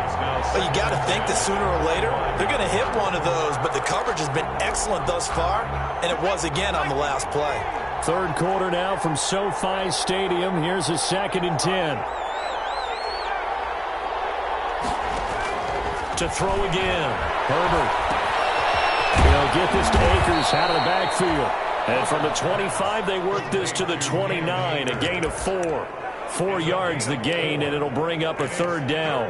But you got to think that sooner or later, they're going to hit one of those, but the coverage has been excellent thus far, and it was again on the last play. 3rd quarter now from SoFi Stadium. Here's a 2nd and 10. To throw again. Herbert. He'll get this to Akers out of the backfield. And from the 25, they work this to the 29. A gain of 4. 4 yards the gain, and it'll bring up a 3rd down.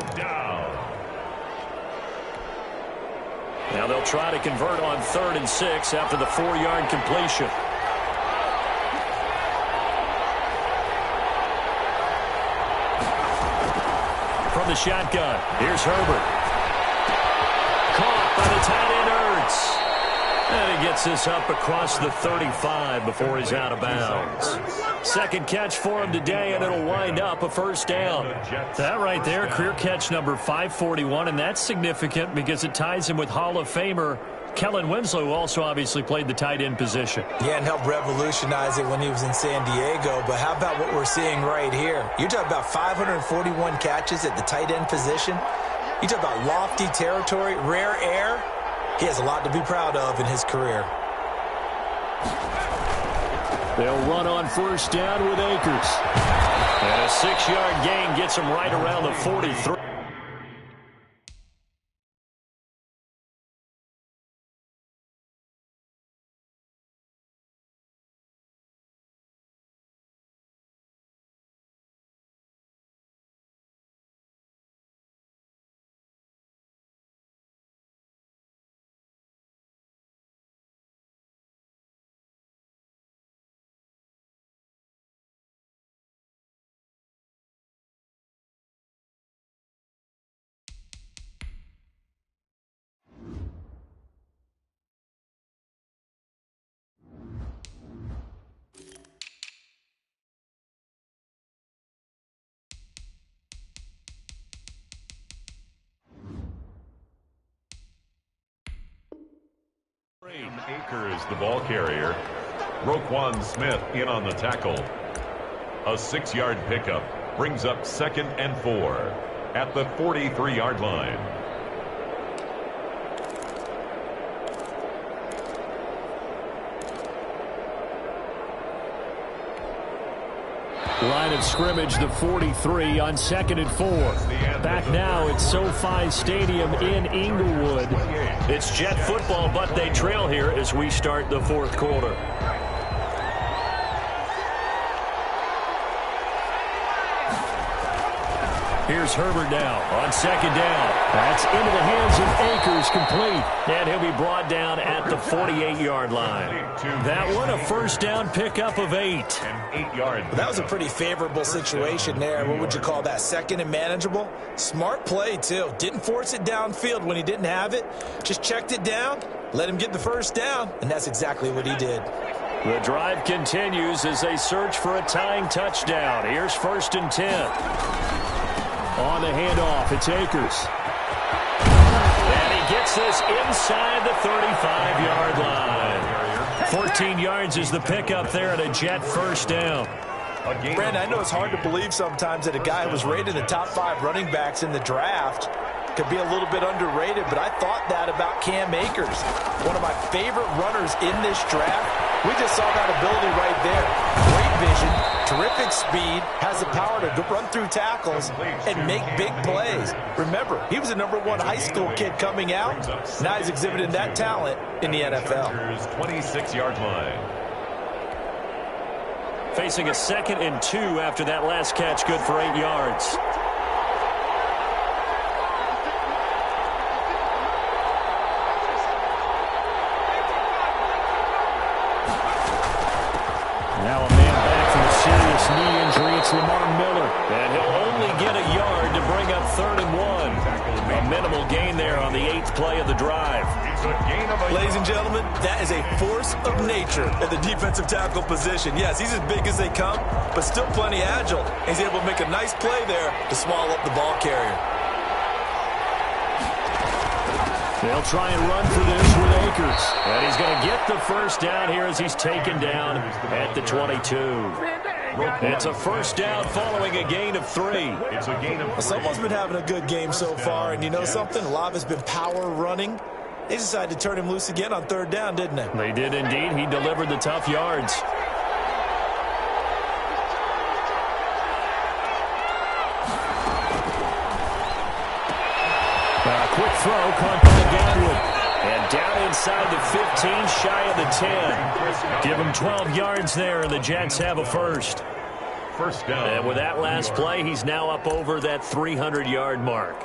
Now they'll try to convert on 3rd and 6 after the 4-yard completion. From the shotgun, here's Herbert. Caught by the tight end, Ertz. And he gets this up across the 35 before he's out of bounds. 2nd catch for him today, and it'll wind up a 1st down. That right there, career catch number 541, and that's significant because it ties him with Hall of Famer Kellen Winslow, who also obviously played the tight end position. Yeah, and helped revolutionize it when he was in San Diego. But how about what we're seeing right here? You're talking about 541 catches at the tight end position. You talk about lofty territory, rare air. He has a lot to be proud of in his career. They'll run on first down with Akers. And a 6-yard gain gets him right around the 43. Akers, the ball carrier. Roquan Smith in on the tackle. A 6-yard pickup brings up 2nd and 4 at the 43-yard line. Line of scrimmage, the 43 on 2nd and 4. Back now at SoFi Stadium in Inglewood. It's Jet football, but they trail here as we start the 4th quarter. Here's Herbert now on 2nd down. That's into the hands of Akers, complete. And he'll be brought down at the 48-yard line. That one, a first down pickup of 8. Well, that was a pretty favorable situation there. What would you call that? 2nd and manageable? Smart play, too. Didn't force it downfield when he didn't have it. Just checked it down, let him get the first down, and that's exactly what he did. The drive continues as they search for a tying touchdown. Here's 1st and 10. On the handoff, it's Akers. And he gets this inside the 35-yard line. 14 yards is the pickup there at a Jet first down. Brandon, I know it's hard to believe sometimes that a guy who was rated the top 5 running backs in the draft could be a little bit underrated, but I thought that about Cam Akers. One of my favorite runners in this draft. We just saw that ability right there. Great vision, terrific speed, has the power to run through tackles and make big plays. Remember, he was a #1 high school kid coming out. Now he's exhibiting that talent in the NFL. 26-yard line. Facing a 2nd and 2 after that last catch, good for 8 yards. Now a man back from a serious knee injury. It's Lamar Miller. And he'll only get a yard to bring up 3rd and 1. A minimal gain there on the 8th play of the drive. Ladies and gentlemen, that is a force of nature at the defensive tackle position. Yes, he's as big as they come, but still plenty agile. He's able to make a nice play there to swallow up the ball carrier. They'll try and run for this with Akers. And he's going to get the first down here as he's taken down at the 22. It's a first down following a gain of 3. It's a gain of 3. Someone's been having a good game so far, and you know something? A lot of it's been power running. They decided to turn him loose again on 3rd down, didn't they? They did indeed. He delivered the tough yards. Quick throw caught by Gadwood. And down inside the 15, shy of the 10. Give him 12 yards there, and the Jets have a first. First down. And with that last play, he's now up over that 300-yard mark.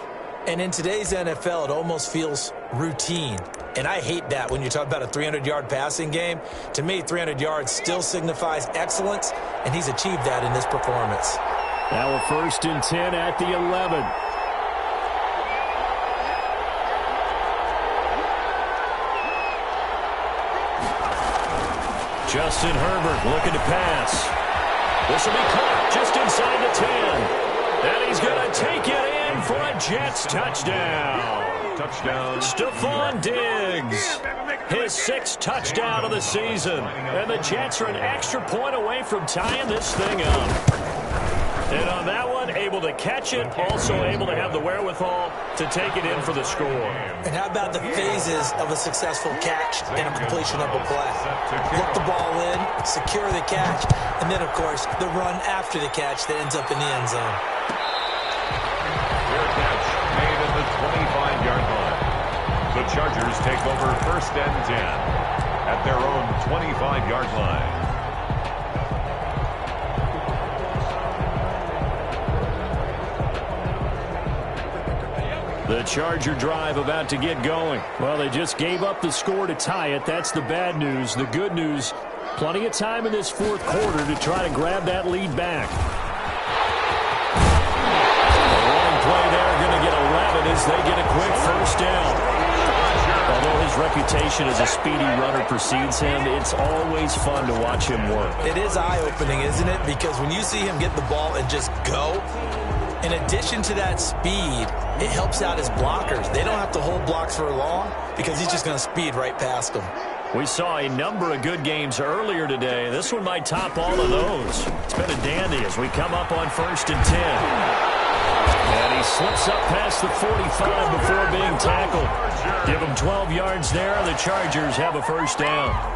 And in today's NFL, it almost feels routine. And I hate that when you talk about a 300-yard passing game. To me, 300 yards still signifies excellence, and he's achieved that in this performance. Now a 1st and 10 at the 11. Justin Herbert looking to pass. This will be caught just inside the 10. And he's going to take it in for a Jets touchdown. Touchdown. Stephon Diggs. His 6th touchdown of the season. And the Jets are an extra point away from tying this thing up. And on that one, able to catch it, also able to have the wherewithal to take it in for the score. And how about the phases of a successful catch and a completion of a play? Look the ball in, secure the catch, and then, of course, the run after the catch that ends up in the end zone. Fair catch made at the 25-yard line. The Chargers take over 1st and 10 at their own 25-yard line. The Charger drive about to get going. Well, they just gave up the score to tie it. That's the bad news. The good news, plenty of time in this 4th quarter to try to grab that lead back. The running play there, going to get 11 as they get a quick 1st down. Although his reputation as a speedy runner precedes him, it's always fun to watch him work. It is eye-opening, isn't it? Because when you see him get the ball and just go, in addition to that speed, it helps out his blockers. They don't have to hold blocks for long because he's just going to speed right past them. We saw a number of good games earlier today. This one might top all of those. It's been a dandy as we come up on 1st and 10. And he slips up past the 45 before being tackled. Give him 12 yards there. The Chargers have a 1st down.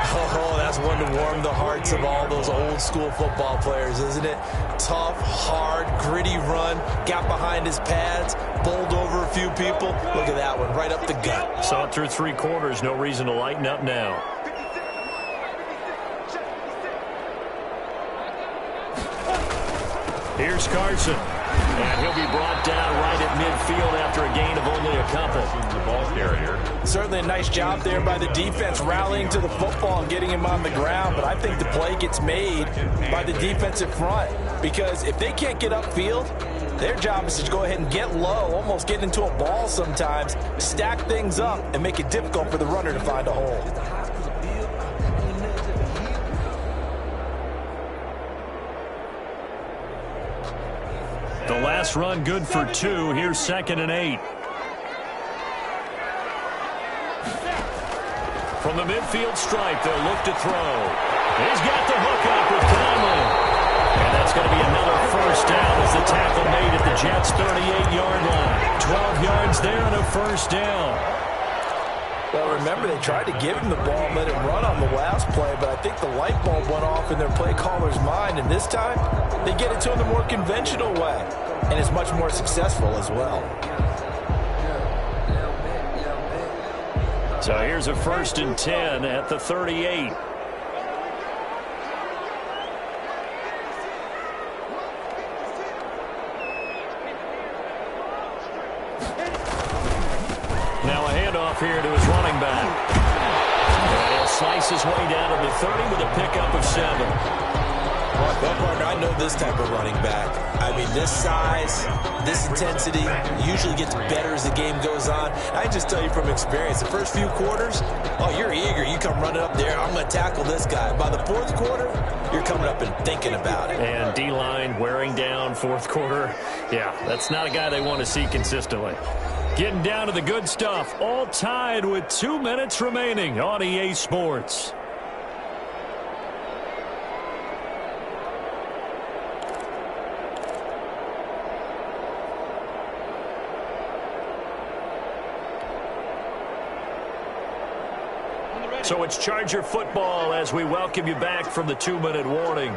Oh, that's one to warm the hearts of all those old-school football players, isn't it? Tough, hard, gritty run, got behind his pads, bowled over a few people. Look at that one, right up the gut. Saw it through 3 quarters, no reason to lighten up now. Here's Carson. And he'll be brought down right at midfield after a gain of only a couple. The ball carrier. Certainly a nice job there by the defense rallying to the football and getting him on the ground, but I think the play gets made by the defensive front because if they can't get upfield, their job is to go ahead and get low, almost get into a ball sometimes, stack things up, and make it difficult for the runner to find a hole. The last run good for 2. Here's 2nd and 8. From the midfield stripe, they'll look to throw. He's got the hook up with Conley. And that's going to be another 1st down as the tackle made at the Jets' 38-yard line. 12 yards there and a 1st down. Well, remember, they tried to give him the ball and let him run on the last play, but I think the light bulb went off in their play caller's mind, and this time they get it to him the more conventional way, and it's much more successful as well. So here's a 1st and 10 at the 38. Now a handoff here to his running back. And he'll slice his way down to the 30 with a pickup of 7. Well, partner, I know this type of running back. I mean, this size, this intensity usually gets better as the game goes on. I can just tell you from experience, the first few quarters, oh, you're eager. You come running up there, I'm going to tackle this guy. By the 4th quarter, you're coming up and thinking about it. And D-line wearing down 4th quarter. Yeah, that's not a guy they want to see consistently. Getting down to the good stuff. All tied with 2 minutes remaining on EA Sports. So it's Charger football as we welcome you back from the 2-minute warning.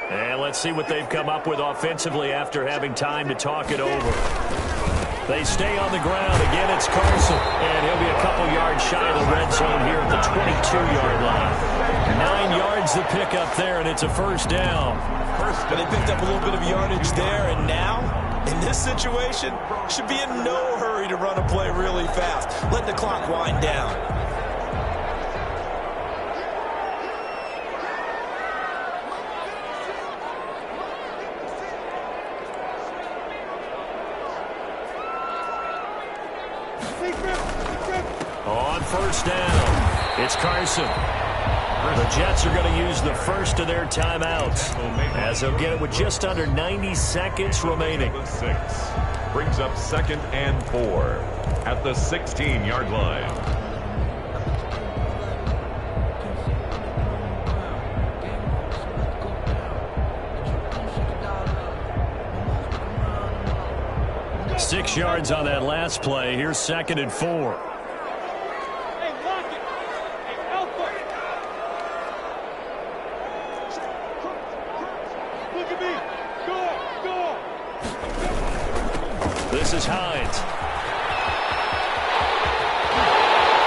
And let's see what they've come up with offensively after having time to talk it over. They stay on the ground. Again, it's Carson. And he'll be a couple yards shy of the red zone here at the 22-yard line. 9 yards to pick up there, and it's a 1st down. But they picked up a little bit of yardage there, and now, in this situation, should be in no hurry to run a play really fast. Let the clock wind down. On 1st down, it's Carson. The Jets are going to use the first of their timeouts as they'll get it with just under 90 seconds remaining. Brings up 2nd and 4 at the 16-yard line. 6 yards on that last play. Here's 2nd and 4. Hey, lock it. Hey, Alpha. Look at me. Go. This is Hines.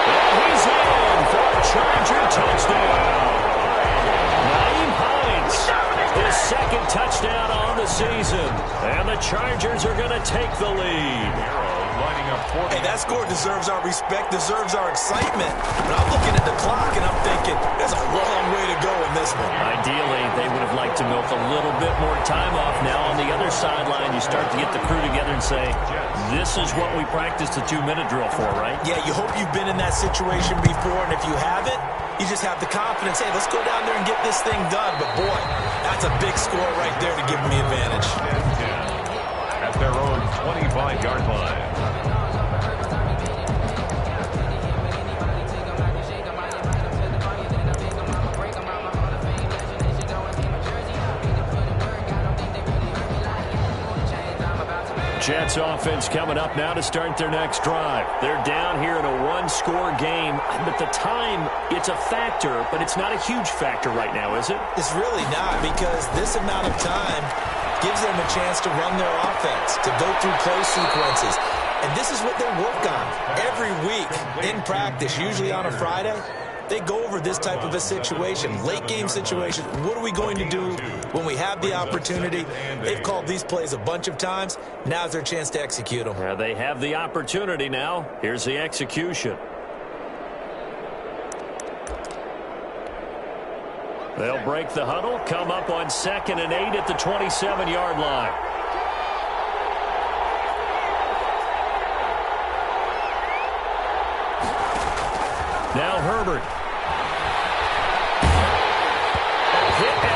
And he's in for a Charger touchdown. Naeem Hines, his 2nd touchdown on the season. And the Chargers are going to take the lead. Hey, that score deserves our respect, deserves our excitement. But I'm looking at the clock and I'm thinking, there's a long way to go in this one. Ideally, they would have liked to milk a little bit more time off. Now on the other sideline, you start to get the crew together and say, this is what we practiced a 2-minute drill for, right? Yeah, you hope you've been in that situation before, and if you haven't, you just have the confidence, hey, let's go down there and get this thing done. But boy, that's a big score right there to give them the advantage. At their own 25-yard line. Jets offense coming up now to start their next drive. They're down here in a 1-score game, but the time, it's a factor, but it's not a huge factor right now, is it? It's really not, because this amount of time gives them a chance to run their offense, to go through play sequences. And this is what they work on every week in practice, usually on a Friday. They go over this type of a situation, late game situation. What are we going to do when we have the opportunity? They've called these plays a bunch of times. Now's their chance to execute them. Yeah, they have the opportunity now. Here's the execution. They'll break the huddle, come up on 2nd and 8 at the 27-yard line. Now Herbert.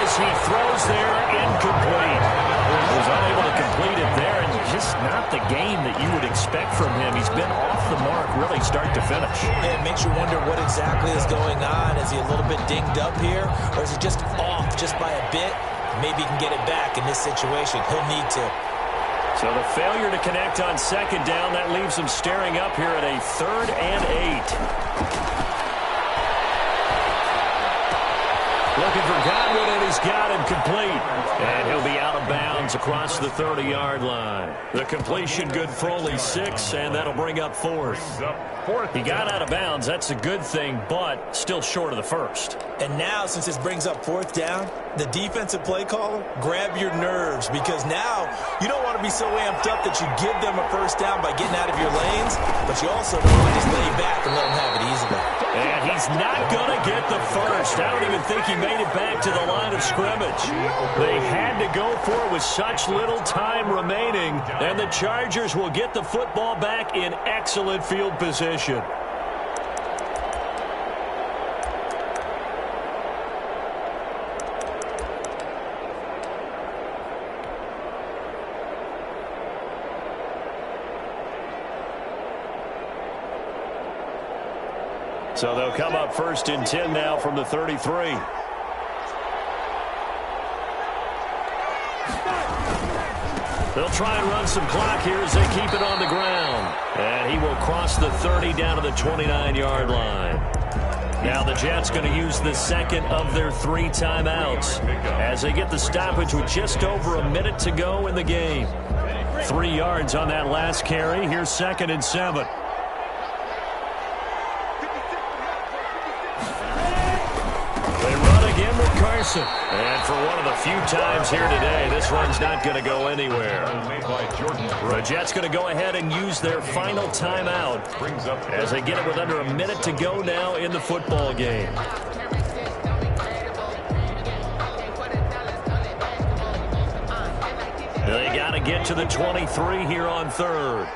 As he throws there, incomplete. Was unable to complete it there, and just not the game that you would expect from him. He's been off the mark really start to finish. Yeah, it makes you wonder what exactly is going on. Is he a little bit dinged up here, or is he just off just by a bit? Maybe he can get it back in this situation. He'll need to. So the failure to connect on 2nd down, that leaves him staring up here at a 3rd and 8. Looking for Godwin, and he's got him complete. And he'll be out of bounds across the 30-yard line. The completion good for only 6, and that'll bring up 4th. He got out of bounds. That's a good thing, but still short of the 1st. And now, since this brings up 4th down, the defensive play caller, grab your nerves, because now you don't want to be so amped up that you give them a 1st down by getting out of your lanes, but you also don't want to just lay back and let them have it easily. And he's not going to get the 1st. I don't even think he made it back to the line of scrimmage. They had to go for it with such little time remaining, and the Chargers will get the football back in excellent field position. So they'll come up 1st and 10 now from the 33. They'll try and run some clock here as they keep it on the ground. And he will cross the 30 down to the 29-yard line. Now the Jets going to use the 2nd of their 3 timeouts as they get the stoppage with just over a minute to go in the game. 3 yards on that last carry. Here's 2nd and 7. And for one of the few times here today, this run's not going to go anywhere. The Jets going to go ahead and use their final timeout as they get it with under a minute to go now in the football game. They got to get to the 23 here on 3rd.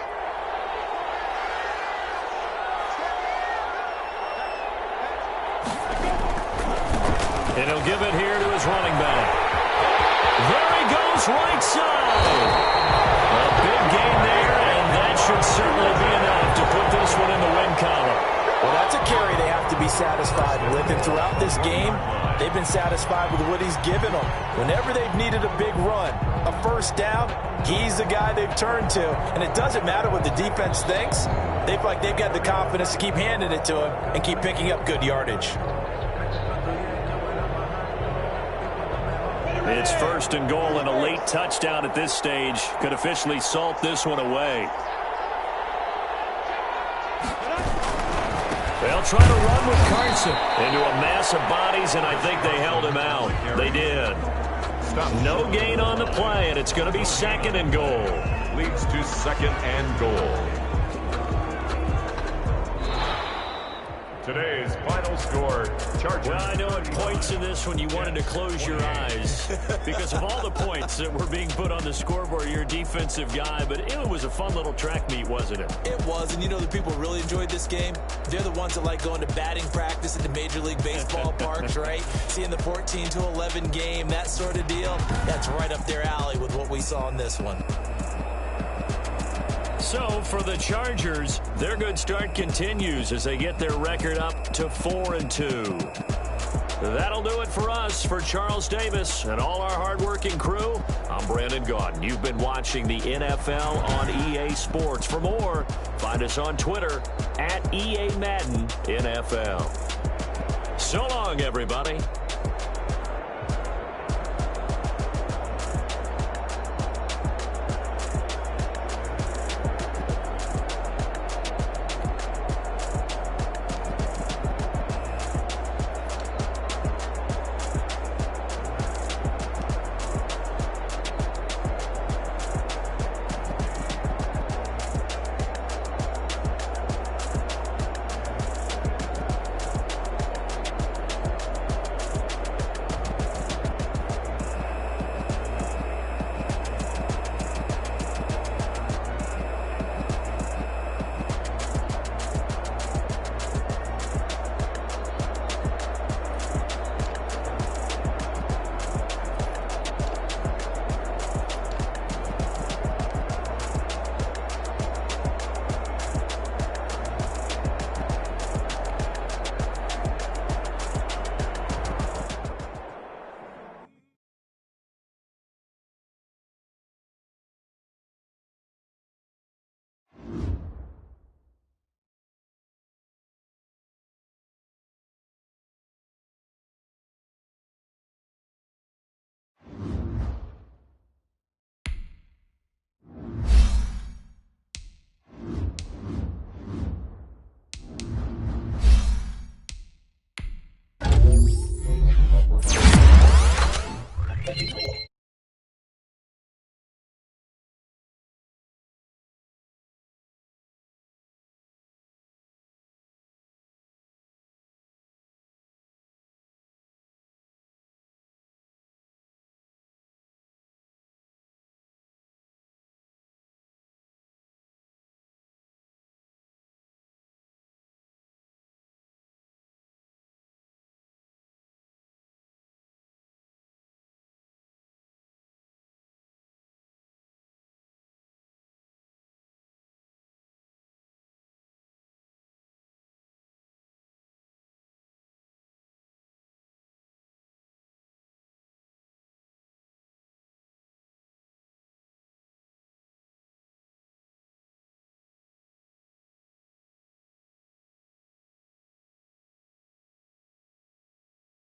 And he'll give it here to his running back. There he goes, right side. A big gain there, and that should certainly be enough to put this one in the win column. Well, that's a carry they have to be satisfied with. And throughout this game, they've been satisfied with what he's given them. Whenever they've needed a big run, a first down, he's the guy they've turned to. And it doesn't matter what the defense thinks. They feel like they've got the confidence to keep handing it to him and keep picking up good yardage. It's 1st and goal, and a late touchdown at this stage could officially salt this one away. They'll try to run with Carson into a mass of bodies, and I think they held him out. They did. No gain on the play, and it's going to be 2nd and goal. Leads to 2nd and goal. Today's final score, Chargers. Well, I know at points in this when you wanted to close your eyes because of all the points that were being put on the scoreboard. You're a defensive guy, but it was a fun little track meet, wasn't it? It was, and you know the people who really enjoyed this game? They're the ones that like going to batting practice at the Major League Baseball parks, right? Seeing the 14-11 game, that sort of deal. That's right up their alley with what we saw in this one. So, for the Chargers, their good start continues as they get their record up to 4-2. That'll do it for us. For Charles Davis and all our hardworking crew, I'm Brandon Gaudin. You've been watching the NFL on EA Sports. For more, find us on Twitter @EA Madden NFL. So long, everybody.